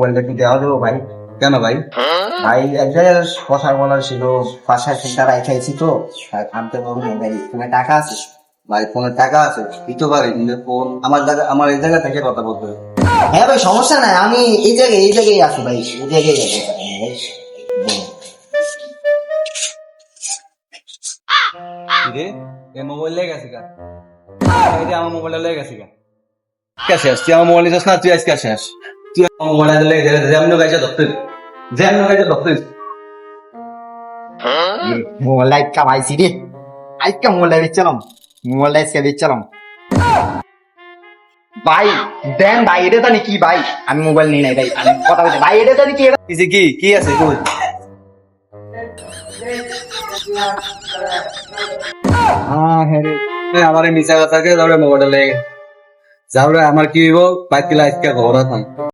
মোবাইলটা একটু দেওয়া দেবো ভাই? কেন ভাই? ভাই এক জায়গায় কথা বলার ছিল, বাসায় ফোনটা রাখাইছি তো, আনতে পারবো না ভাই। তোমার টাকা আছে? ভাই ফোনে টাকা আছে, দিতে পারি, কিন্তু ফোন আমার এই জায়গা থেকে কথা বলতে হবে। হ্যাঁ ভাই, সমস্যা নাই, আমি এই জায়গায় আছি ভাই, এই জায়গায় আছি। রে এ মোবাইল লেগে গেছে গা, এই যে আমার মোবাইলটা লেগে গেছে গা। কাছে আস, তুই আমার মোবাইল নিছিস না, তুই আজকে কাছে আস। তুই আমার মোবাইলটা লেগে গেছে, যেমন গাইছে ধরতে। মোবাইল আইকা ভাইছি রে, আইকা মোবাইল বেচালাম, মোবাইল আজকে বেচালাম ভাই। দেন ভাই, এটা জানি কি ভাই, আমি মোবাইল নিই নাই ভাই, আমি কথা বলছি ভাই, এটা জানি কি। কিসে কি আছে কই? হ্যাঁ রে, আমার এই মিশা কথাকে তারপরে মোবাইলটা লেগে যাও রে, আমার কি হইব বাকি আজকে ঘর আসাম।